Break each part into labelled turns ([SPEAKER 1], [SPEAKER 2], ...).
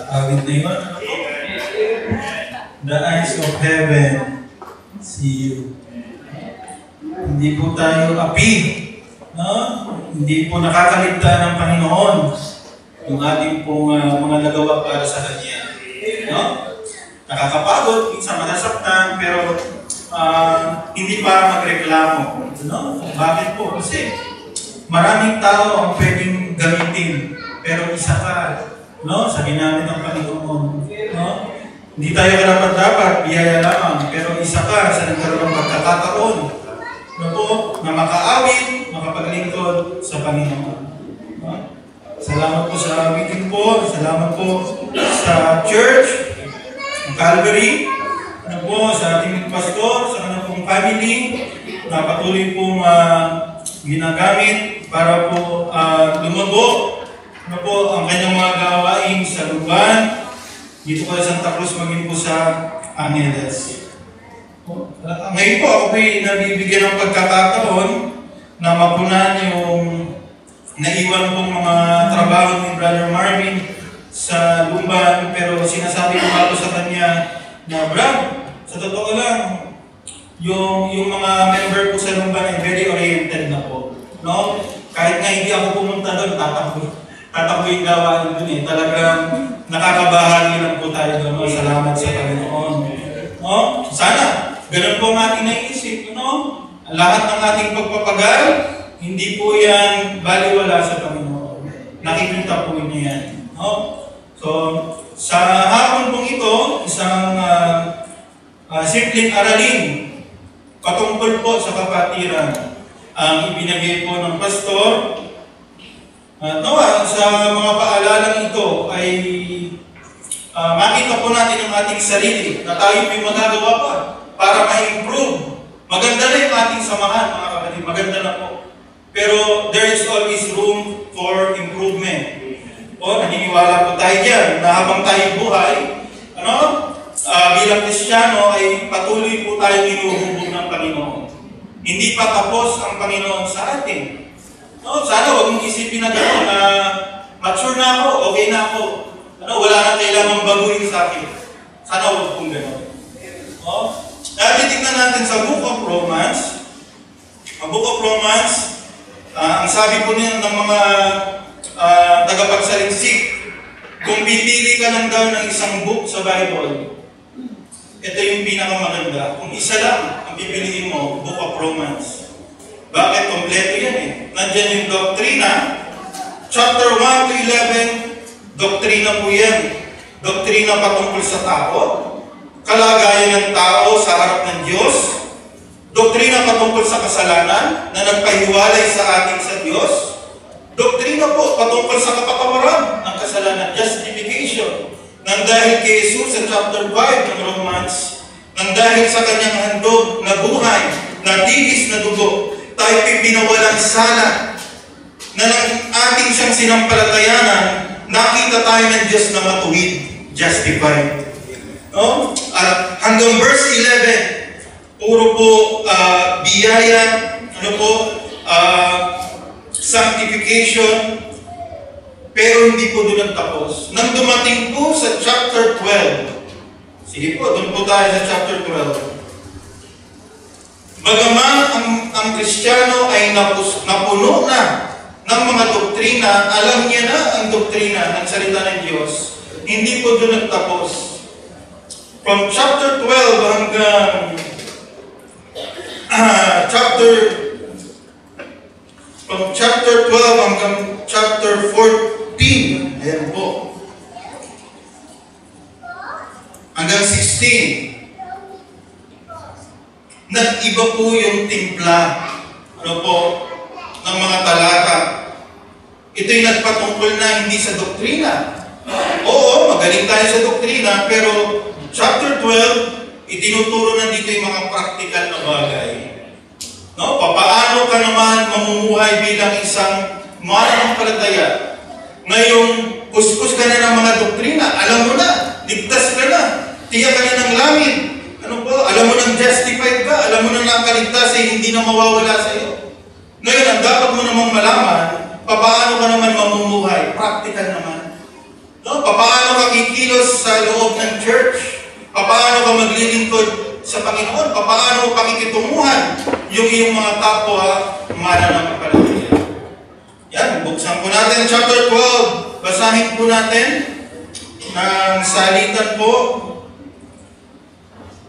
[SPEAKER 1] awit na yun. The eyes of heaven see you. Hindi po tayo api. No? Hindi po nakakaligtaan ng Panginoon yung ating pong mga nagawa para sa Kanya. No? Nakakapagod, minsan manasaktan, pero hindi para magreklamo. No? Bakit po? Kasi maraming tao ang pwedeng gamitin, pero isa ka, no? Sa ginamit ng Panginoon. No? Hindi tayo karapat-dapat, biyaya lamang, pero isa ka sa nagkaroon ng pagkakataon na makaawit, makapaglingkod sa Panginoon. No? Salamat po sa meeting po, salamat po sa church, Calvary, sa ating pastor, sa kanyang pong family, na patuloy pong ginagamit para po lumago ang kanyang mga gawain sa Luban, dito po sa Santa Cruz, maging po sa Angeles. Ngayon po ako po'y nabibigyan ng pagkakataon na mapunan yung naiwan pong mga trabaho ni Brother Marvin sa Lumban, pero sinasabi ko nga po sa kanya na, Brad, sa totoo lang, yung mga member po sa Lumban ay very oriented na po. No? Kahit nga hindi ako pumunta doon, tatakbo yung gawain doon eh. Talagang nakakabahagi lang po tayo doon. No? Salamat sa Panginoon. No? Sana, ganun po ang ating naisip. No? Lahat ng ating pagpapagal, hindi po yan baliwala sa Panginoon. Nakikita po niyo yan. No? So, sa hapon pong ito, isang simpleng aralin patungkol po sa kapatiran ang ibinigay po ng pastor. Nawa, sa mga paalalang ito ay makita po natin ang ating sarili na tayo may magagawa pa para ma-improve. Maganda na yung ating samahan, mga kapatid. Maganda na po. Pero there is always room for improvement. Naniniwala po tayo dyan na habang tayo buhay, bilang Kristiyano ay patuloy po tayo hinuhubog ng Panginoon. Hindi pa tapos ang Panginoon sa atin. No? Sana huwag mong isipin na gano'n na mature na ako, okay na ako. Wala na kailangang baguhin sa akin. Sana huwag pong gano'n. No? Tingnan natin sa Book of Romans. Ang Book of Romans, ang sabi po niya ng mga tagapagsaliksik, kung pipili ka lang daw ng isang book sa Bible, ito yung pinakamaganda. Kung isa lang ang pipiliin mo, Book of Romans. Bakit? Kompleto yan eh. Nandiyan yung doktrina, chapter 1 to 11, doktrina po yan. Doktrina patungkol sa tao, kalagayan ng tao sa harap ng Diyos, doktrina patungkol sa kasalanan na nagpahiwalay sa atin sa Diyos, doktrina po patungkol sa kapatawaran ng kasalanan, justification. Nang dahil kay Jesus sa chapter 5 ng Romans, nang dahil sa kanyang handog na buhay, na tigis na dugo, tayo pinawalang sala, na ng ating siyang sinampalatayanan, nakita tayo ng Diyos na matuwid, justified. No? At hanggang verse 11, puro po biyaya, sanctification, pero hindi po doon nagtapos. Nang dumating po sa chapter 12, sige po, doon po tayo sa chapter 12. Bagaman ang Kristiyano ay napuno na ng mga doktrina, alam niya na ang doktrina ng salita ng Diyos, hindi po doon nagtapos. From chapter 12 hanggang chapter 12 hanggang chapter 14, ayan po, hanggang 16, nag-iba po yung timpla ng mga talata. Ito'y nagpatungkol na hindi sa doktrina. Oo, magaling tayo sa doktrina, pero chapter 12, itinuturo na dito yung mga practical na bagay. No? Papaano ka naman mamumuhay bilang isang mananampalataya? Ngayong kuskus ka na ng mga doktrina, alam mo na, ligtas ka na, tiyak ka na ng langit. Alam mo nang justified ka, alam mo nang nakaligtas ay hindi na mawawala sa iyo. Ngayon, ang dapat mo namang malaman, papaano ka naman mamumuhay? Practical naman. No? Paano ka kikilos sa loob ng church? Paano ka maglilingkod sa Panginoon? Paano pakikitunguhan yung iyong mga kapwa mananampalataya? Yan, buksan po natin chapter 12. Basahin po natin ng salitan po.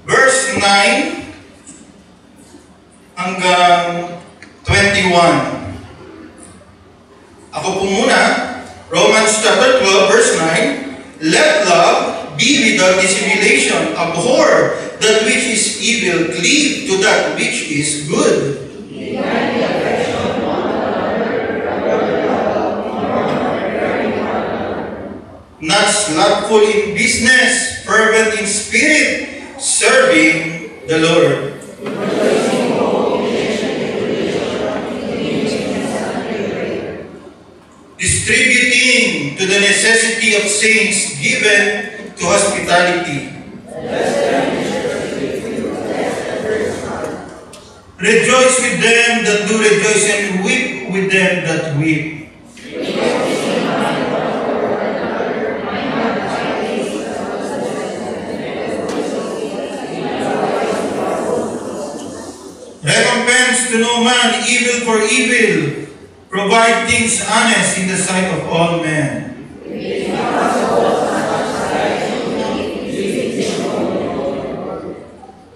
[SPEAKER 1] Verse 9 hanggang 21. Ako po muna, Romans chapter 12, verse 9. Let love be without dissimulation. Abhor that which is evil. Cleave to that which is good. Not slothful in business, fervent in spirit, serving the Lord. Distributing to the necessity of saints, given to hospitality. Rejoice with them that do rejoice, and weep with them that weep. Recompense to no man evil for evil. Provide things honest in the sight of all men.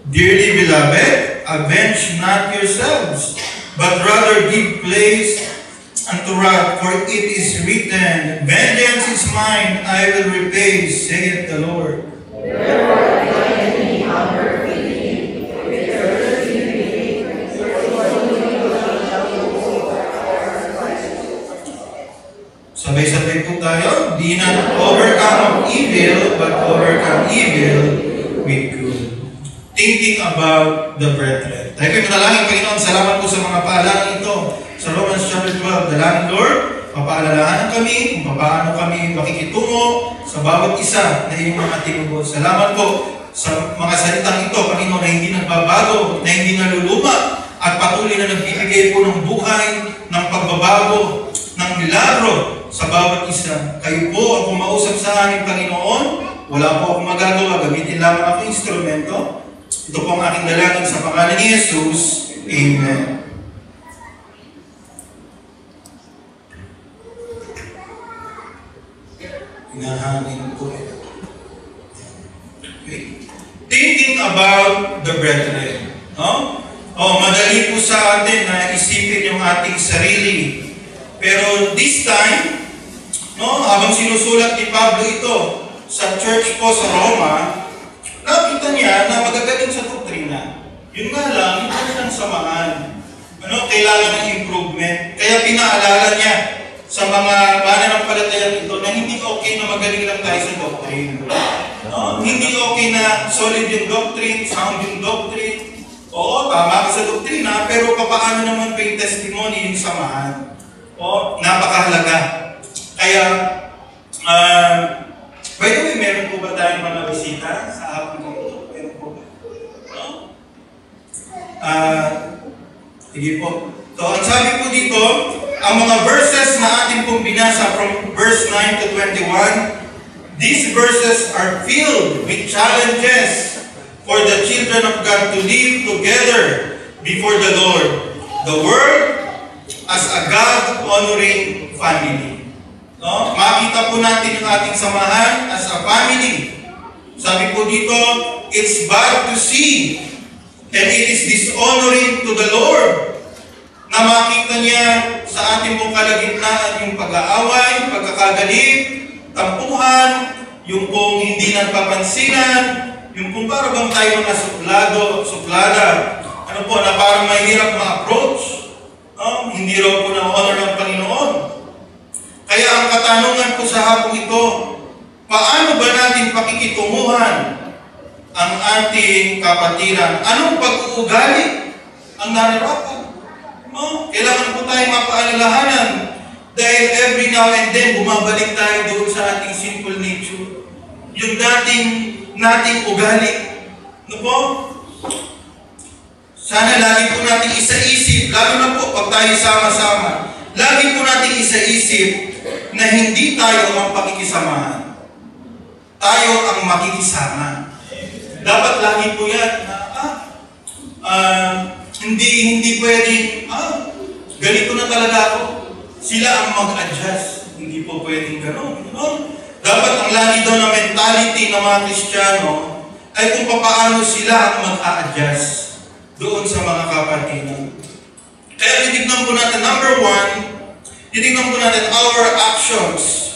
[SPEAKER 1] Dearly beloved, avenge not yourselves, but rather give place unto wrath, for it is written, Vengeance is mine, I will repay, saith the Lord. Sabay-sabay po tayo. Di not overcome evil, but overcome evil with good. Thinking about the brethren. Tayo kayo manalangin, Panginoon. Salamat po sa mga paalanan ito. Sa Romans chapter 12, dalangin, Lord, mapaalalahanan kami kung paano kami makikitungo sa bawat isa na iyong mga tinubo. Salamat po sa mga salitang ito, Panginoon, na hindi nagbabago, na hindi naluluma, at patuloy na nagbibigay po ng buhay, ng pagbabago, ng milagro sa bawat isa. Kayo po ang kumausap sa amin, Panginoon. Wala po akong magagawa. Gamitin lamang ako instrumento. Ito po ang aking dalangin sa pangalan ni Jesus. Amen. Hinahangin po ito. Okay. Thinking about the brethren. No? Madali po sa atin na isipin yung ating sarili. Pero this time, habang sinusulat ni Pablo ito sa church po sa Roma, nakita niya na magagaling sa doktrina. Yun nga lang, hindi nilang samahan. Kailangan ng improvement. Kaya pinaalala niya sa mga mananampalataya ito na hindi okay na magaling lang tayo sa doctrine. Hindi okay na solid yung doctrine, sound yung doctrine. Oo, tama ka sa doktrina, pero paano naman pa yung testimony, yung samahan? Napakahalaga. Kaya, by the way, meron po ba tayong mga bisita sa hapon ng ito? Meron po ba? Sige po. So, ang sabi po dito, ang mga verses na atin pong binasa from verse 9 to 21, these verses are filled with challenges for the children of God to live together before the Lord, the world, as a God-honoring family. Makita po natin yung ating samahan as a family. Sabi po dito, it's bad to see and it is dishonoring to the Lord na makita niya sa ating pong kalagitnaan yung pag-aaway, pagkakagalit, tampuhan, yung pong hindi nagpapansinan, yung pong parang bang tayo mga suplada, na parang mahirap ma-approach. Hindi raw po na-honor ng Panginoon. Kaya ang katanungan po sa hapong ito, paano ba natin pakikitunguhan ang ating kapatiran? Anong pag-uugali ang nararapat? Kailangan po tayo mapaalalahanan dahil every now and then bumabalik tayo doon sa ating simple nature. Yung nating ugali. Sana lagi po natin isa-isip, lalo na po pag tayo sama-sama, lagi po natin isa-isip na hindi tayo ang pakikisamahan. tayo ang makikisama. Dapat lagi po yan na, hindi pwedeng, ganito na talaga ako. Sila ang mag-adjust. Hindi po pwedeng gano'n. Dapat ang lagi daw na mentality ng mga Kristiyano ay kung paano sila ang mag-a-adjust doon sa mga kapatiran. Kaya titignan po natin, number 1, titignan po natin our actions.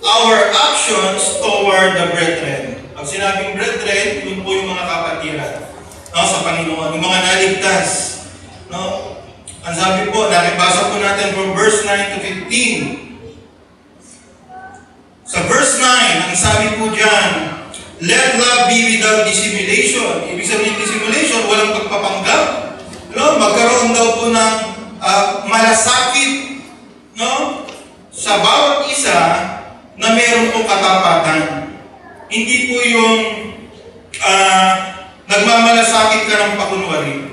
[SPEAKER 1] Our actions toward the brethren. Pag sinabing brethren, yun po yung mga kapatiran sa Panginoon, yung mga naligtas. Ang sabi po, nakibasa po natin from verse 9 to 15. Sa verse 9, ang sabi po dyan, let love be without dissimulation. Ibig sabihin dissimulation, walang pagpapanggap. Magkaroon daw po ng malasakit sa bawat isa na meron po katapatan. Hindi po yung nagmamalasakit ka ng pakunwari.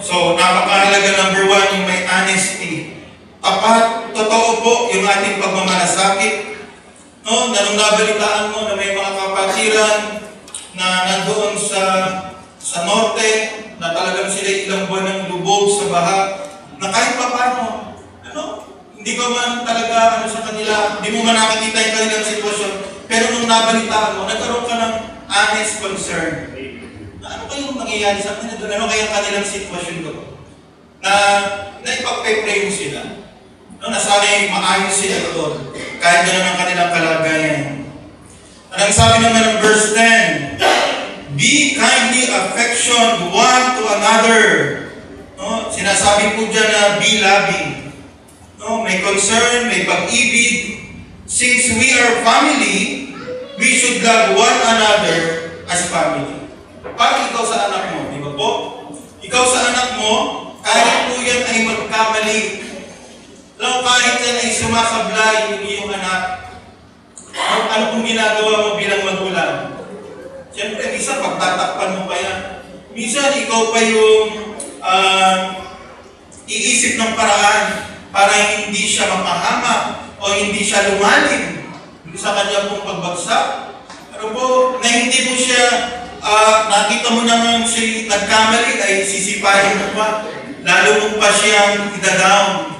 [SPEAKER 1] So, napakahalaga number 1, yung may honesty. Tapat, totoo po yung ating pagmamalasakit. Na nung nabalitaan mo na may mga kapatiran na nandoon sa norte, na talagang sila ilang buwan ng lubog sa baha, na kahit pa paano, hindi ka man talaga sa kanila, hindi mo man nakikita yung kanilang sitwasyon, pero nung nabalitaan mo, nagkaroon ka ng honest concern. Ano kayong nangyayari sa kanila doon? Ano kayang kanilang sitwasyon doon? Na ipagpe-pray mo sila. Na sana'y maayos sila doon. Kahit gano'n ang kanilang kalagayan. At ang sabi naman ng verse 10, be kindly affectioned one to another. Sinasabi po dyan na be loving. May concern, may pag-ibig. Since we are family, we should love one another as family. Parang ikaw sa anak mo, di ba po? Ikaw sa anak mo, kahit po yan ay magkamali. Kahit yan ay sumasablay yung iyong anak, ano kung ginagawa mo bilang magulang? Siyempre, minsan pagtatakpan mo pa yan. Minsan, ikaw pa yung iisip ng paraan para hindi siya mapahamak o hindi siya lumalim sa kanya pong pagbagsak. Na hindi mo siya nakita mo naman siya nagkamali ay sisipahin mo pa. Lalo mo pa siyang ida-down.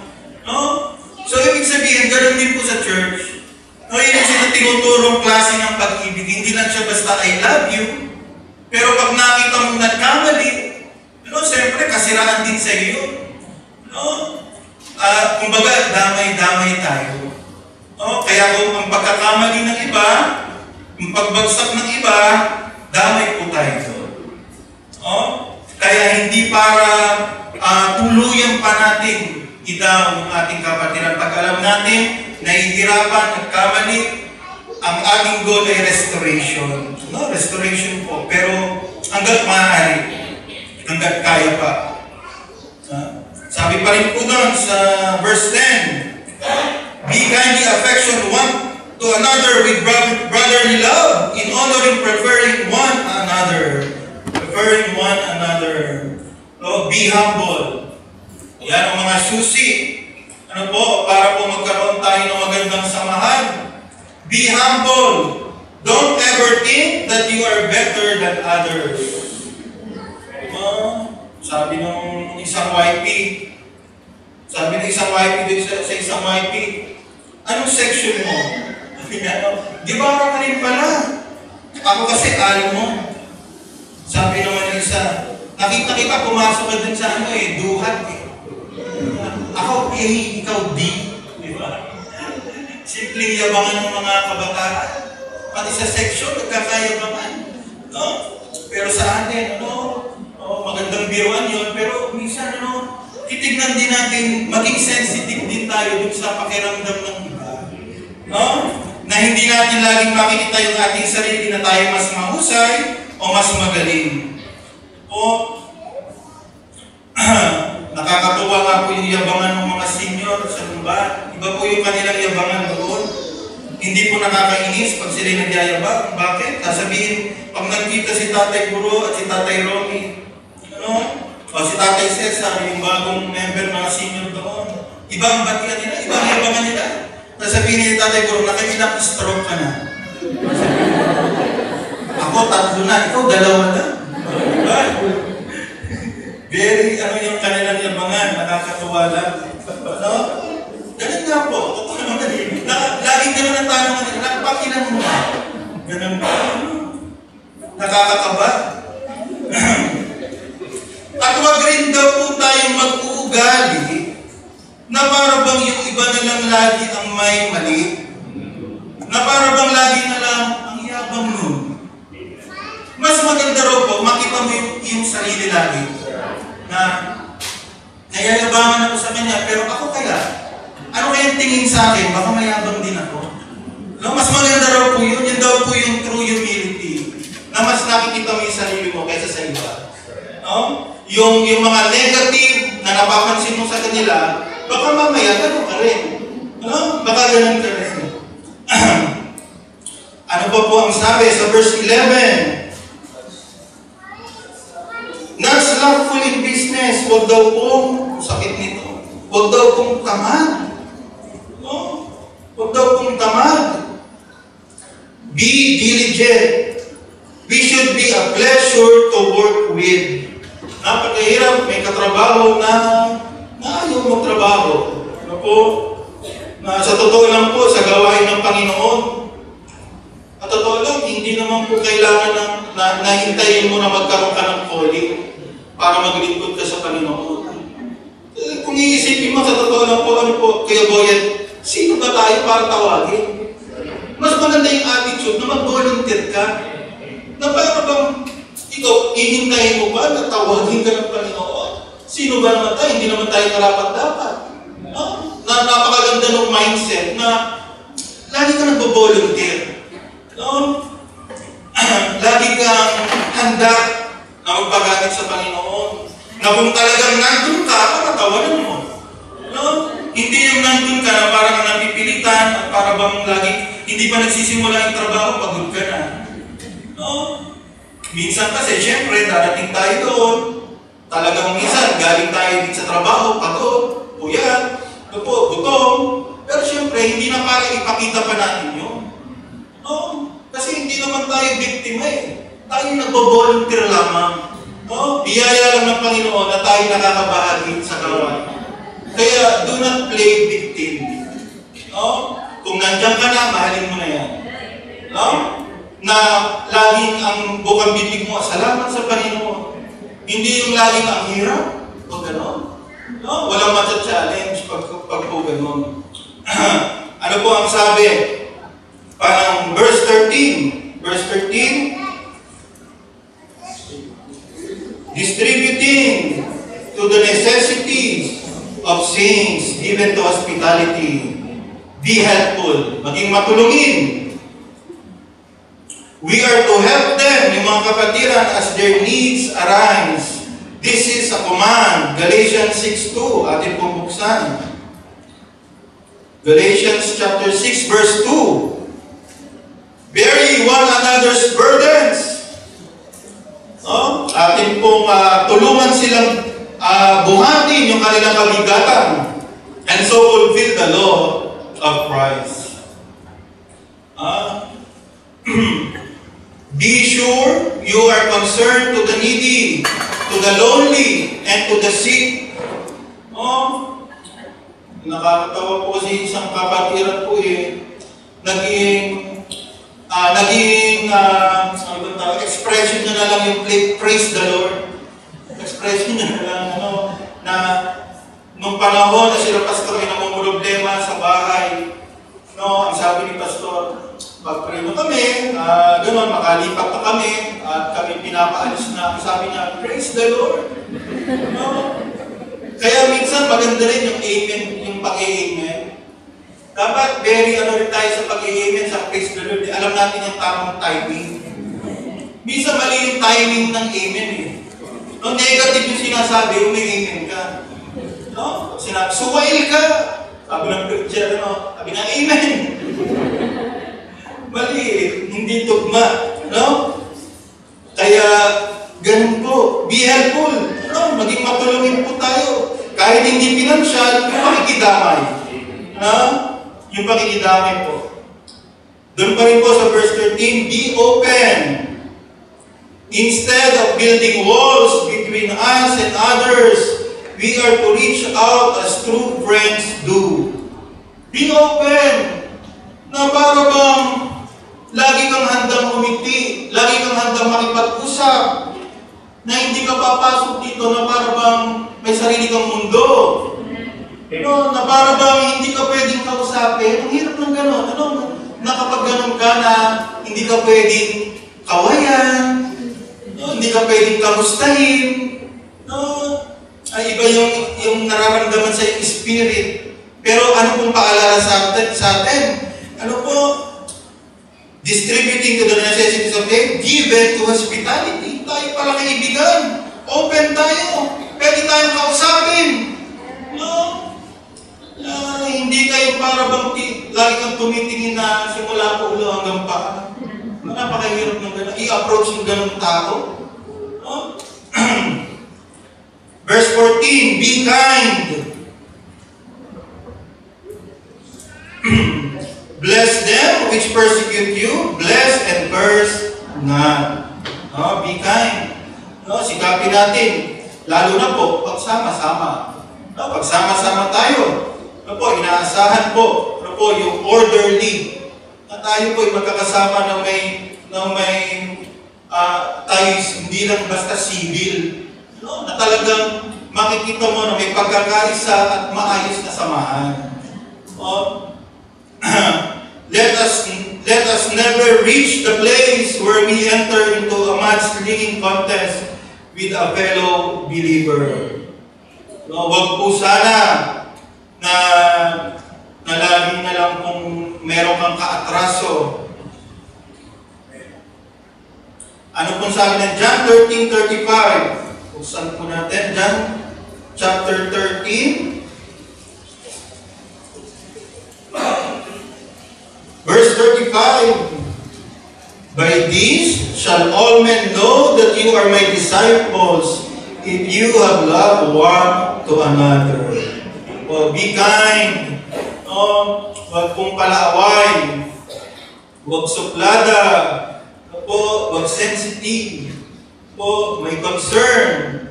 [SPEAKER 1] So, ibig sabihin, ganoon din po sa church. Ibig sabihin, tinuturong klase ng pag-ibig. Hindi lang siya basta I love you. Pero pag nakita mong nagkamali, siyempre, kasiraan din sa iyo. Kumbaga, damay-damay tayo. Kaya kung ang pagkakamali ng iba, ang pagbagsak ng iba, damay po tayo. Kaya hindi para tuluyan pa natin idaw ang ating kapatiran. Pag alam natin, nahihirapan, nagkamali, ang ating goal ay restoration. Restoration po. Pero hanggat maaari, hanggat kaya pa. Sabi pa rin po doon sa verse 10, be kindly affection one to another with brotherly love, in honoring, preferring one another. Preferring one another. Be humble. Yan ang mga susi. Para po magkaroon tayo ng magandang samahan. Be humble. Don't ever think that you are better than others. Sabi ng isang YP, doon sa isang YP, anong section mo? Di ba ka rin pala? Ako kasi alam mo. Sabi naman ng isa, nakita kita pumasok ka dun sa duhat eh. Ako A, ikaw D. Di ba? Simpleng yabangan ng mga kabataan. Pati sa section, nagkakayabangan. Pero sa atin, magandang biruan yun. Pero minsan, titignan din natin, maging sensitive din tayo dun sa pakiramdam ng iba. Na hindi natin laging makikita yung ating sarili na tayo mas mahusay o mas magaling. Nakakatuwa nga po yung yabangan ng mga senior sa lumba. Iba po yung kanilang yabangan doon. Hindi po nakakainis pag sila nagyayabang. Bakit? Sasabihin, pag nagkita si Tatay Guro at si Tatay Romy, o si Tatay Cesar, yung bagong member mga senior doon, iba ang batian nila, iba ang yabangan nila. Sasabihin ni Tatay Guro, nakailang stroke ka na. Ako, 3 na. Ikaw, 2 na. Diba? Very, yung kanilang yabangan, nakakatuwa lang. No? Ganun nga po. Totoo naman din. Laging ganun ang tanong kanila. Pakilan mo na. Ganun ba? Nakakakaba. At wag rin daw po tayong mag-uugali na para bang yung iba na lang lagi ang may mali. Na para bang lagi na lang ang yabang nun. Mas maganda raw po, makita mo yung sarili lagi. Na nayayabangan ako sa kanya, pero ako kaya, ano kayang tingin sa akin? Baka mayabang din ako. No, mas maganda raw po yun. Yun daw po yung true humility. Na mas nakikita mo yung sarili mo kaysa sa iba. No? Yung mga negative na napapansin mo sa kanila, baka mamaya ganun ka rin. No? Baka ganun ka rin. Ano pa po ang sabi sa verse 11? Not slothful in business, huwag daw pong, sakit nito, huwag daw pong tamad. No? Huwag daw pong tamad. Be diligent. We should be a pleasure to work with. Napakahirap, may katrabaho na ayaw magtrabaho. Ano po? Na sa totoo lang po, sa gawain ng Panginoon, at totoo lang, hindi naman po kailangan na hintayin mo na magkaroon ka ng calling para maglingkod ka sa Panginoon. Kung iisipin mo, sa totoo lang po, ano po, Kuya Boyan, sino ba tayo para tawagin? Mas maganda yung attitude na mag-volunteer ka. Na para bang ikaw, ihintayin mo ba na tawagin ka ng Panginoon? Sino ba naman tayo? Hindi naman tayo karapat-dapat. No? Na napakaganda ng mindset na lagi ka nagbo-volunteer. No? Lagi kang handa na magpagamit sa Panginoon. Na kung talagang nandun ka, patawanan mo. No? Hindi yung nandun ka na parang napipilitan at para bang lagi, hindi pa nagsisimula yung trabaho, pagod ka na. No? Minsan kasi, syempre, darating tayo doon. Talagang minsan, galing tayo din sa trabaho, pagod, puyat, gutom. Pero syempre, hindi na para ipakita pa natin yun. No? Kasi hindi naman tayo biktima eh. Tayo nagbo-volunteer lamang. No? Biyaya lang ng Panginoon na tayo nakakabahagi sa gawain. Kaya, do not play victim. No? Kung nandiyan ka na, mahalin mo na yan. No? Na laging ang bukang bibig mo, salamat sa Panginoon. Hindi yung laging ang hirap. O gano'n. No? Walang matcha-challenge pag po gano'n. Ano po ang sabi? Parang verse 13. Verse 13. Distributing to the necessities of saints, given to hospitality. Be helpful. Maging matulungin. We are to help them, yung mga kapatiran, as their needs arise. This is a command. Galatians 6:2. Atin pong buksan. Galatians chapter 6, verse 2. Bear ye one another's burdens. No? Atin pong tulungan silang buhatin yung kanilang kabigatan. And so fulfill the law of Christ. Be sure you are concerned to the needy, to the lonely, and to the sick. Nakakatawa po si isang kapatiran po eh. Naging expression niya na lang yung praise the Lord. Expression niya na lang, na nung panahon na sila pastor ay namumulproblema sa bahay, ang sabi ni pastor, pag-pray mo kami, gano'n, makalipat na kami, at kami pinapaalis na, sabi niya, praise the Lord. Kaya minsan maganda rin yung amen, yung pag-amen. Dapat very rin tayo sa pag-amen, sa praise the Lord. Alam natin yung tamang timing. Minsan mali yung timing ng amen eh. No, negative yung sinasabi, yung may amen ka. No? Sinabi, suwail ka. Sabi ng preacher, sabi na amen. Mali, hindi tugma. No? Kaya, ganun po. Be helpful. Maging matulungin po tayo. Kahit hindi pinansyal, yung pakikidamay. Yung pakikidamay po. Doon pa rin po sa verse 13, be open Instead of building walls between us and others, we are to reach out as true friends do. Be open, na para bang lagi kang handang umiti, lagi kang handang makipag-usap, na hindi ka papasok dito na para bang may sarili kang mundo. Na para bang hindi ka pwedeng kausapin. Ang hirap ng gano'n. Na kapag gano'n ka na hindi ka pwedeng kawayan, hindi ka pwedeng kamustahin, ay iba yung nararamdaman sa iyong spirit. Pero ano pong paalala sa atin? Ano po? Distributing to the necessities of faith, given to hospitality. Tayo pala kaibigan. Open tayo. Pwede tayong kausapin. Hindi kayo para bang lagi kang tumitingin na simula po ulo hanggang paa. Napakahirap ng gano'n. I-approach yung gano'ng tao. Verse 14, be kind. Bless them which persecute you, bless and curse not. Be kind. Sikapin natin. Lalo na po, pagsama-sama. Pagsama-sama tayo. Inaasahan po. Yung orderly. Na tayo po ay magkakasama na tayo hindi lang basta civil. Na talagang makikita mo na may pagkakaisa at maayos na samahan. Let us never reach the place where we enter into a mudslinging contest with a fellow believer. Huwag po sana na lagi na lang kung meron kang kaatraso. Ano pong sabi ng John 13:35? Buksan po natin, John chapter 13. Verse 35, by this shall all men know that you are my disciples, if you have love one to another. Be kind. Huwag pong palaaway. Huwag suplada. Huwag sensitive. May concern.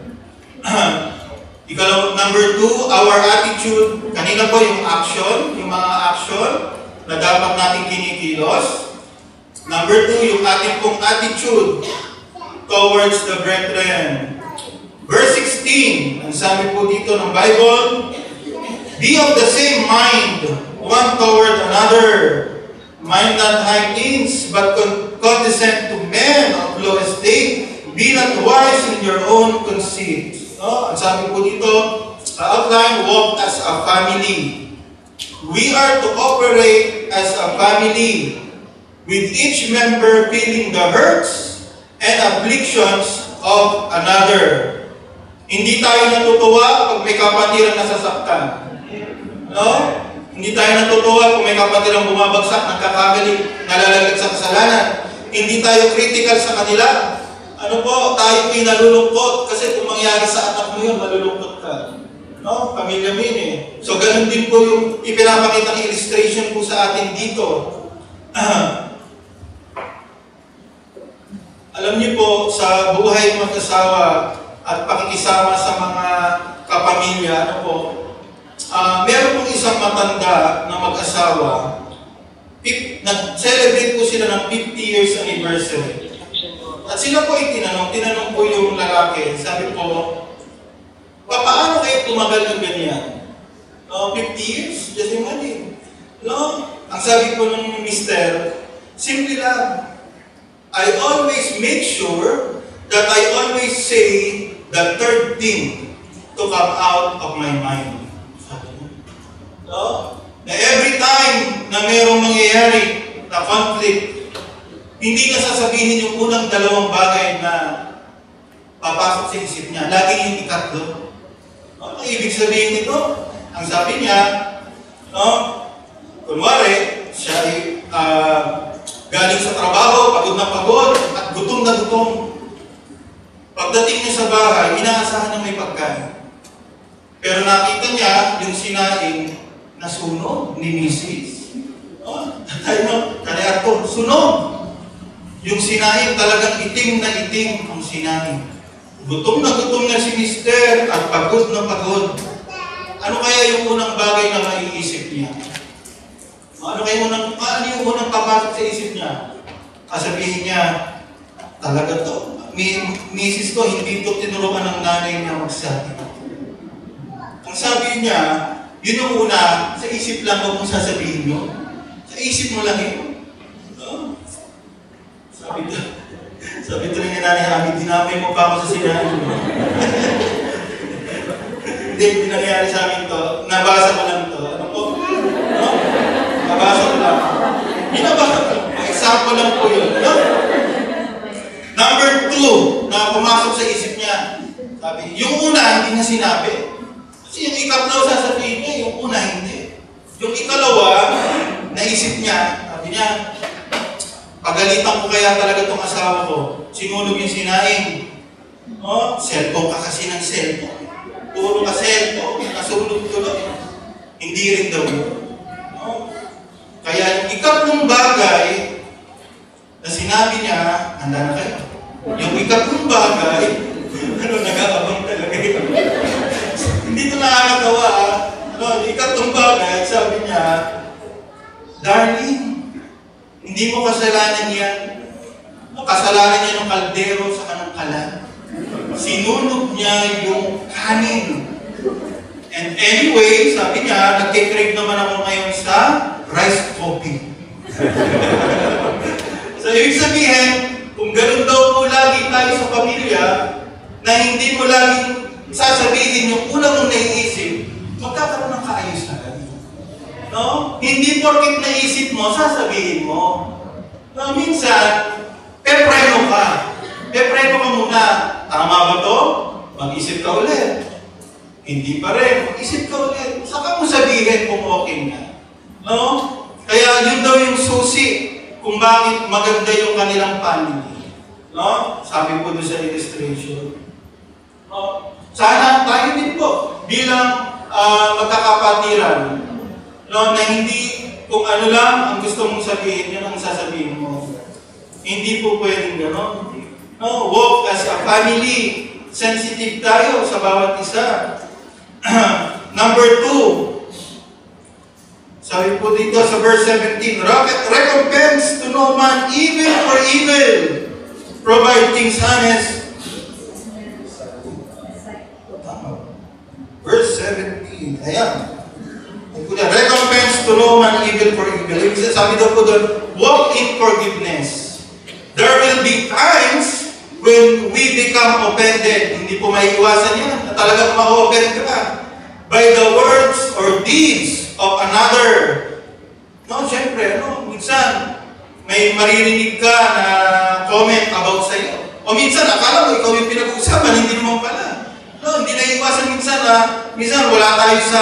[SPEAKER 1] Number 2, our attitude. Kanina po yung action, yung mga action na dapat natin kinikilos. Number 2, yung ating pong attitude towards the brethren. Verse 16, ang sabi po dito ng Bible, be of the same mind, one toward another. Mind not high things, but condescend to men of low estate. Be not wise in your own conceit. Ang sabi po dito, sa outline, walk as a family. We are to operate as a family, with each member feeling the hurts and afflictions of another. Hindi tayo natutuwa pag may kapatiran na sasaktan. Hindi tayo natutuwa kung may kapatiran bumabagsak, nagkakamali, nalalaglag sa kasalanan. Hindi tayo critical sa kanila. Tayo po'y nalulungkot kasi kung mangyari sa anak mo yun, malulungkot ka. Pamilya mo yun eh. So, ganun din po yung ipinapakitang illustration po sa atin dito. Alam niyo po, sa buhay mag-asawa at pakikisama sa mga kapamilya, meron pong isang matanda na mag-asawa. Nag-celebrate po sila ng 50 years anniversary. At sila po ay tinanong po yung lalaki, sabi po, paano kayo tumagal ng ganyan? 50 years? Just imagine. Ang sabi po ng mister, simple lang. I always make sure that I always say the third thing to come out of my mind. Na every time na mayroong mangyayari na conflict, hindi na sasabihin yung unang dalawang bagay na papasok sa isip niya. Lagi yung ikatlo. Ang ibig sabihin nito, ang sabi niya, kunwari, siya ay galing sa trabaho, pagod na pagod, at gutom na gutom. Pagdating niya sa bahay, inaasahan na may pagkain. Pero nakita niya yung sinaing na sunog ni Mrs. Kaya Arthur, sunog! Yung sinaing talagang itim na itim ang sinaing. Gutom na si Mister at pagod na pagod. Ano kaya yung unang bagay na maiisip niya? Ano yung unang papasok sa isip niya? Sabihin niya, talaga to. Misis ko, hindi to tinuruan ng nanay niya magsabi. Ang sabi niya, yun yung una, sa isip lang mo kung sasabihin mo. Sa isip mo lang yun. No? Sabi to rin ni nanay Ami, dinamay mo pa ako sa sinahan mo. Hindi nangyari sa amin to. Nabasa ko lang to. Ano po? No? Nabasa ko lang. Binabasa ko lang. Example lang po yun. No? Number 2, na pumasok sa isip niya. Sabi, yung una, hindi niya sinabi. Kasi yung ikatlo sasabihin niya, yung una, hindi. Yung ikalawa, naisip niya, sabi niya, pagalitan ko kaya talaga itong asawa ko. Sinunog yung sinaing. No? Cellphone ka kasi ng cellphone. Puro ka cellphone, nasunog tuloy. Hindi rin daw yun. No? Kaya yung ikatlong bagay na sinabi niya, handa na kayo. Yung ikatlong bagay, nag-aabang talaga yun. Hindi ito nakakatawa. Yung ikatlong bagay, sabi niya, darling, hindi mo kasalanan yan. Kasalanan niya ng kaldero sa kanang kalan. Sinunog niya yung kanin. And anyway, sabi niya, nagkikrave naman ako ngayon sa rice coffee. So, ibig sabihin, kung ganun daw po lagi tayo sa pamilya, na hindi mo laging sasabihin yung una mong naiisip, magkakaroon ng kaayos na lagi. No? Hindi porket naisip mo, sasabihin mo. No, minsan, pepreno ka. Pepreno ka muna. Tama ba to? Mag-isip ka ulit. Hindi pa rin. Mag-isip ka ulit. Saka mo sabihin kung okay na. No? Kaya yun daw yung susi kung bakit maganda yung kanilang family. No? Sabi po doon sa illustration. No? Sana tayo din po bilang magkakapatiran. No? Na hindi kung ano lang ang gusto mong sabihin, yun ang sasabihin mo. Hindi po pwedeng gano'n. No? Walk as a family. Sensitive tayo sa bawat isa. Number 2. Sabi po dito sa verse 17, recompense to no man evil for evil. Provide things honest. Verse 17. Ayan. Recompense to no man evil for evil. Sabi daw po doon, walk in forgiveness. There will be times when we become offended. Hindi po maiiwasan yan. Na talagang ma-offend ka by the words or deeds of another. No, siyempre, minsan, may maririnig ka na comment about sa'yo. O minsan, akala mo, ikaw yung pinag-uusapan, hindi naman pala. No, hindi na iwasan minsan na, minsan wala tayo sa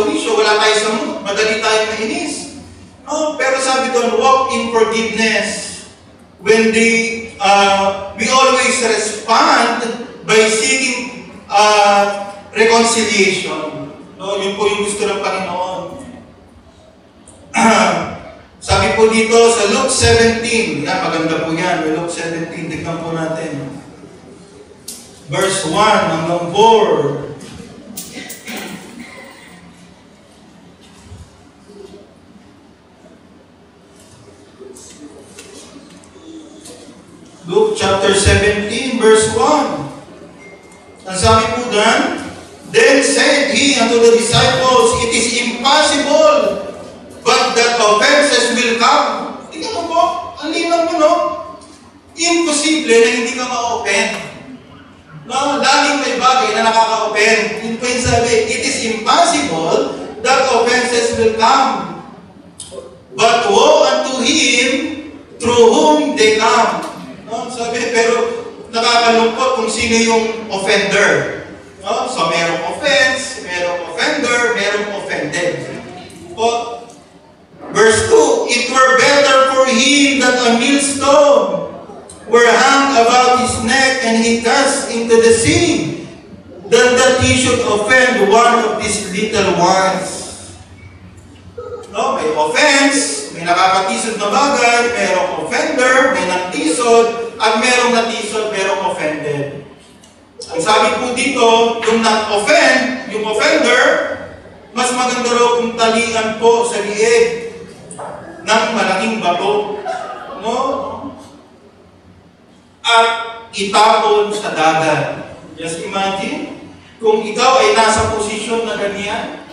[SPEAKER 1] wisyo, wala tayo sa mood, madali tayo mainis. No, pero sabi doon, walk in forgiveness. When we always respond by seeking reconciliation. No, yun po yung gusto ng Panginoon. Sabi po dito sa Luke 17, yan, maganda po yan, Luke 17, tignan po natin. Verse 1 hanggang 4. Luke chapter 17, verse 1. Ang sabi po dyan, then said he unto the disciples, it is impossible but that offenses will come. Tingnan mo po, ang linaw mo, no? Imposible na hindi ka ma-offend. No? Laging may bagay na nakaka-offend. Yun po yung sabi, it is impossible that offenses will come. But woe unto him through whom they come. No? Sabi, pero nakakalungkot kung sino yung offender. No? So, merong offense, merong offender, merong offended. O, verse 2, it were better for him that a millstone were hung about his neck and he cast into the sea, than that he should offend one of these little ones. No? May offense, May nakakatisod na bagay, merong offender, may natisod, at merong natisod, merong offended. Ang sabi po dito, yung not-offend, yung offender, mas maganda raw kung talingan po sa liig ng malaking bato. No? At itapon sa dagat. Just imagine, kung ikaw ay nasa posisyon na ganyan,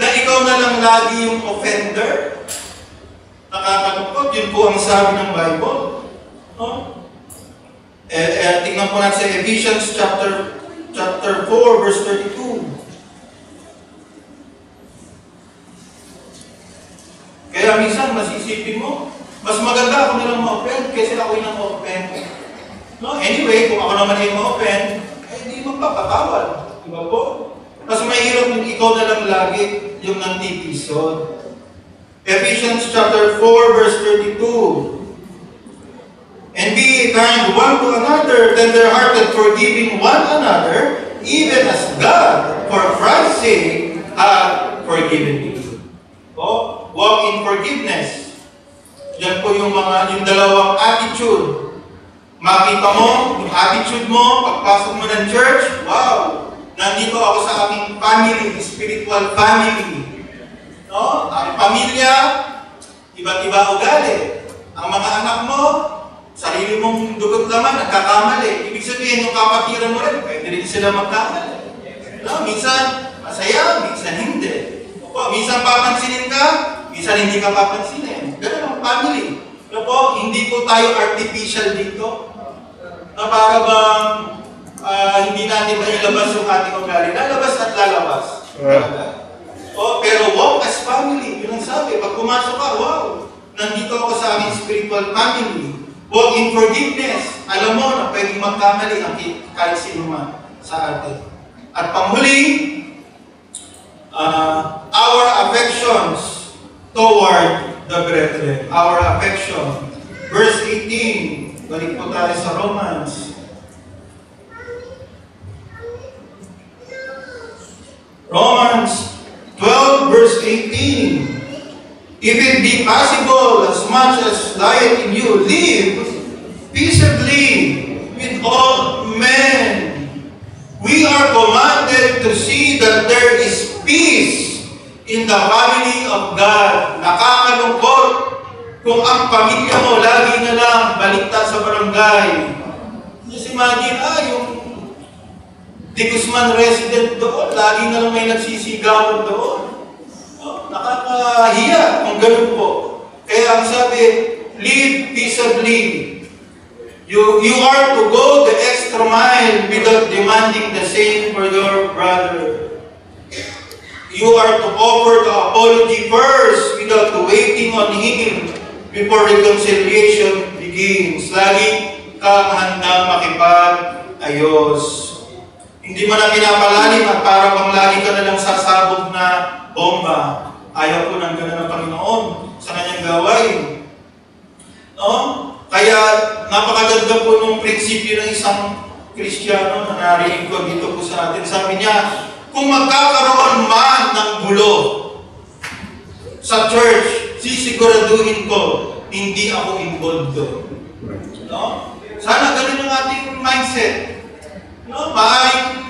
[SPEAKER 1] na ikaw na lang lagi yung offender, nakakalungkot, yun po ang sabi ng Bible. No? Tingnan po natin sa Ephesians chapter 4, verse 32. Kaya minsan, masisipin mo, mas maganda ako nilang ma-offend kaysa ako yung na-offend. No? Anyway, kung ako naman yung ma-offend, hindi magpapatawad. Diba po? Mas mahirap yung ikaw na lang lagi yung nantitisod. Ephesians chapter 4, verse 32. And be kind one to another, tender-hearted, forgiving one another, even as God, for Christ's sake, hath forgiven you. O, walk in forgiveness. Yan po yung dalawang attitude. Makita mo, yung attitude mo, pagpasok mo ng church, wow, nandito ako sa aming family, spiritual family. No? Ang pamilya, iba't-iba ugali. Ang mga anak mo, sarili mong dugot laman, nagkakamali. Ibig sabihin, yung kapatiran mo rin, pwede rin sila magkamali. No? Minsan, masaya, minsan hindi. O, minsan papansinin ka, minsan hindi ka papansinin. Ganun ang family. No po, hindi po tayo artificial dito. Na para bang hindi natin mailabas yung ating ugali. Lalabas at lalabas. O, pero walk as family. Yun ang sabi. Pag pumasok ka, wow, nandito ako sa aming spiritual family. Walk in forgiveness. Alam mo na pwedeng magkamali ang kahit sino man sa atin. At panghuli, our affections toward the brethren. Our affection. Verse 18. Balik po tayo sa Romans. Romans 12 verse 18. If it be possible, as much as lieth in you, live peaceably with all men. We are commanded to see that there is peace in the family of God. Nakakalungkot kung ang pamilya mo lagi na lang baliktad sa barangay. Just imagine, yung Di Guzman resident doon, lagi na lang may nagsisigawan doon. Nakakahiya kung ganun po. Kaya ang sabi, live peaceably. You are to go the extra mile without demanding the same for your brother. You are to offer the apology first without waiting on him before reconciliation begins. Lagi kang handang makipag-ayos. Hindi mo na pinapalalim at para bang lagi ka na lang sasabog na bomba. Ayaw po ng gano'n ng Panginoon sa kanyang gawain. No? Kaya napakaganda po nung prinsipyo ng isang Kristiyano na narinig ko dito po sa atin. Sabi niya, kung magkakaroon man ng gulo sa church, sisiguraduhin ko, hindi ako involved doon. No? Sana ganun yung ating mindset. No? Maaaring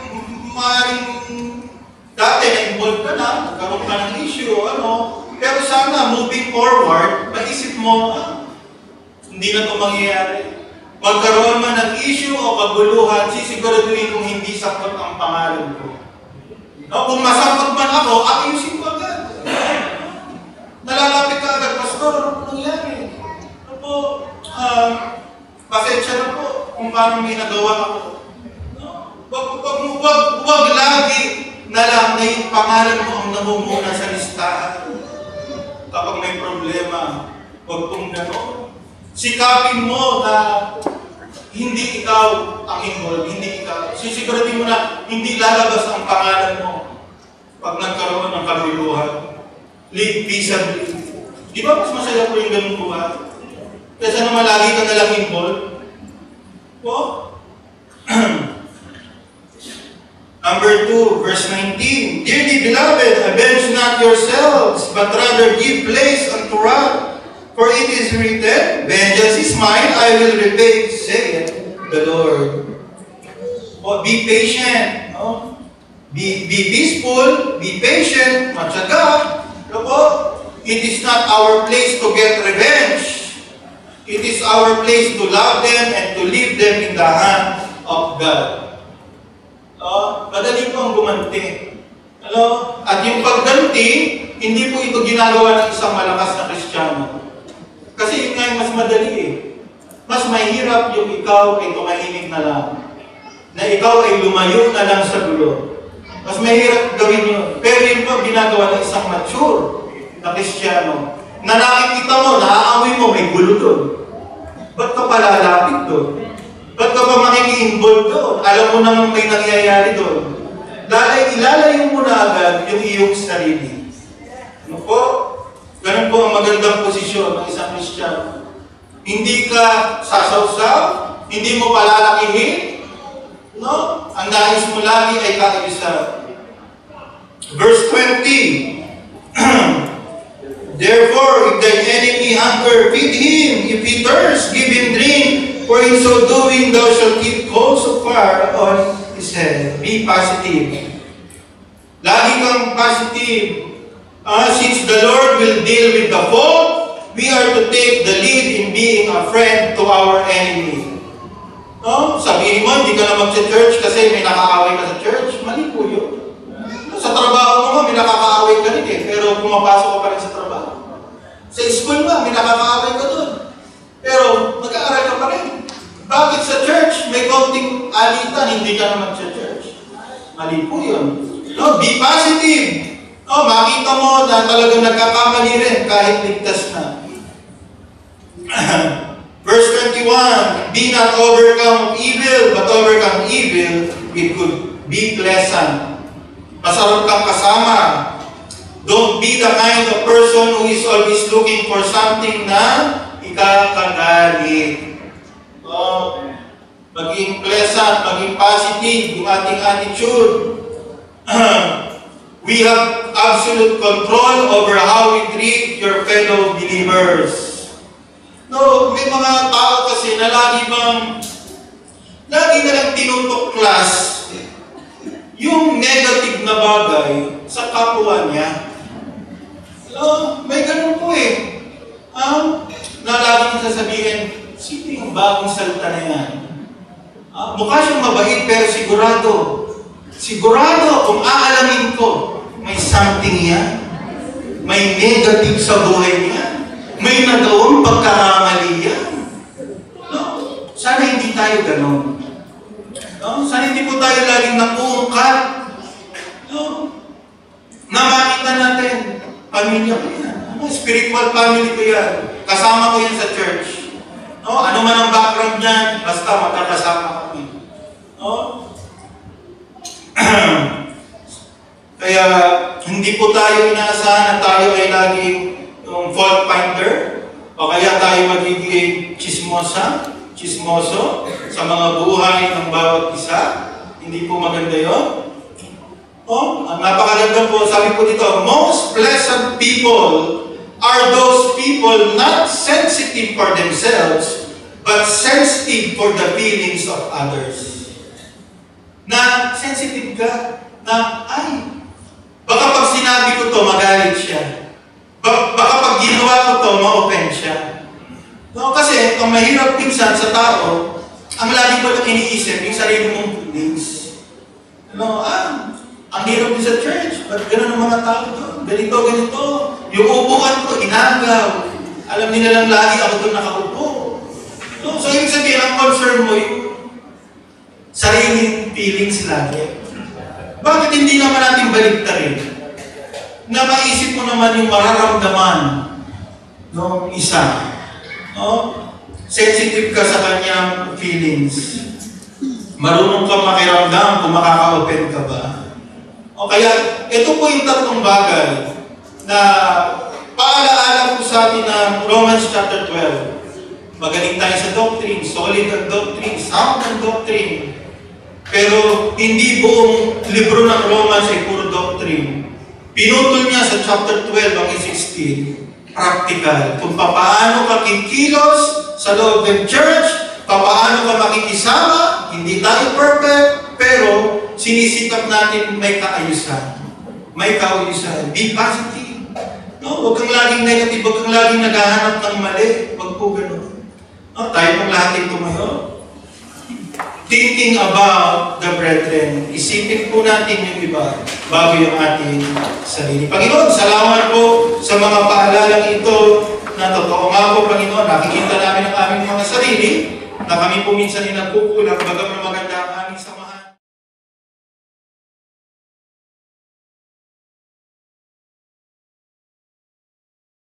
[SPEAKER 1] dati na-involved ka na, nagkaroon ka ng issue o ano, pero sana moving forward, maisip mo, hindi na ito mangyayari. Magkaroon man ng issue o paguluhan, sisiguraduhin kung hindi sakot ang pangalan ko. No, kung masakot man ako, ayusin ko agad. Nalalapit ka agad, Pastor, ano po nangyari? Ano po, pasensya na po kung paano may nagawa ako. Huwag lagi na lang na yung pangalan mo ang namumuna sa listahan. Kapag may problema, huwag pong gano'n. Sikapin mo na hindi ikaw ang involved, hindi ikaw. Sisiguraduhin mo na hindi lalabas ang pangalan mo pag nagkaroon ng kaguluhan. Live peaceably. Di ba mas masaya po yung ganun buhay? Kaysa naman lagi ka na lang involved. Po? Number 2, verse 19. Dearly beloved, avenge not yourselves, but rather give place unto wrath.
[SPEAKER 2] For it is written, vengeance is mine, I will repay, saith the Lord. Oh, be patient. No? Be peaceful, be patient, matyaga. It is not our place to get revenge. It is our place to love them and to leave them in the hand of God. Madali po ang gumanti. At yung pagganti, hindi po ito ginagawa ng isang malakas na Kristiyano. Kasi yun nga yung mas madali eh. Mas mahirap yung ikaw ay tumahimik na lang. Na ikaw ay lumayo na lang sa gulo. Mas mahirap gawin yun. Pero yun po ginagawa ng isang mature na Kristiyano. Na nakikita mo, naaamoy mo, may gulo doon. Ba't ka palalapit doon? Ba't ka pa makiki-involve doon? Alam mo naman may nangyayari doon. Ilalayo mo na agad yung iyong sarili. Ano po? Ganun po ang magandang posisyon ng isang Kristiyano. Hindi ka sasawsaw, hindi mo palalakihin, no? Ang nais mo lagi ay kaayusan. Verse 20. Therefore, if thine enemy hunger, feed him. If he thirst, give him drink. For in so doing, thou shalt keep coals of fire on his head. Be positive. Lagi kang positive. Since the Lord will deal with the foe, we are to take the lead in being a friend to our enemy. No? Sabihin mo, hindi ka na mag-church kasi may nakaaway ka sa church. Mali po yun. Sa trabaho mo, may nakakaaway ka rin eh. Pero pumapasok ka pa rin sa trabaho. Sa school mo, may nakakaaway ka doon. Pero nag-aaral ka pa rin. Bakit sa church, may konting alitan, hindi ka na mag-church? Mali po yun. No? Be positive. No, makita mo na talagang nagkakamali rin kahit ligtas na. Verse 21, be not overcome of evil, but overcome evil with good. Be pleasant. Masarap kang kasama. Don't be the kind of person who is always looking for something na ikakagalit. Maging pleasant, maging positive yung ating attitude. We have absolute control over how we treat your fellow believers. No, may mga tao kasi na lagi na lang tinutuklas yung negative na bagay sa kapwa niya. No, may ganun po eh. Na lagi niya sasabihin, sino yung bagong salita na yan? Mukha siyang mabait pero sigurado kung aalamin ko, may something yan. May negative sa buhay niya. May nagawang pagkakamali yan. No? Sana hindi tayo ganon. No? Sana hindi po tayo laging nakuungkat. No? Na makita natin, pamilya ko yan. Spiritual family ko yan. Kasama ko yan sa church. No? Ano man ang background niyan, basta magkakasama kami. No? Kaya hindi po tayo inaasahan na tayo ay laging fault finder o kaya tayo magiging chismoso sa mga buhay ng bawat isa. Hindi po maganda yun. Ang napakaganda po, sabi po dito, most pleasant people are those people not sensitive for themselves but sensitive for the feelings of others. Na sensitive ka, na baka pag sinabi ko to, magalit siya. Baka pag ginawa ko to, ma-offend siya. No, kasi ang mahirap minsan sa tao, ang lagi ko lang iniisip, yung sarili mong feelings. No, ang hirap din sa church. Ba't gano'n ang mga tao doon? Ganito. Yung upuan ko, inagaw. Alam nila lang lagi ako doon nakaupo. No, so yung sabihin, ang concern mo, yung sariling feelings lagi. Bakit hindi naman natin baliktarin? Na maisip mo naman yung mararamdaman ng isa. No? Sensitive ka sa kanyang feelings. Marunong ka makiramdam kung makaka-open ka ba. O kaya, ito po yung tatlong bagay na paalaala po sa atin ng Romans chapter 12. Magaling tayo sa doctrine, solid ang doctrine, sound ang doctrine. Pero hindi buong libro ng Romans ay puro doctrine. Pinutol niya sa chapter 12 ang 16.
[SPEAKER 1] practical. Kung paano ka kikilos sa loob ng church, paano ka makikisama, hindi tayo perfect, pero sinisikap natin may kaayusan. May kaayusan. Be positive. No, huwag kang laging negative, huwag kang laging naghahanap ng mali. Huwag po ganun. No, tayo pong lahat ito ngayon. Thinking about the brethren. Isipin po natin yung iba bago yung ating sarili. Panginoon, salamat po sa mga paalalang ito na totoo nga po, Panginoon. Nakikita namin ang aming mga sarili na kami po minsan ay nagkukulang, bagang na maganda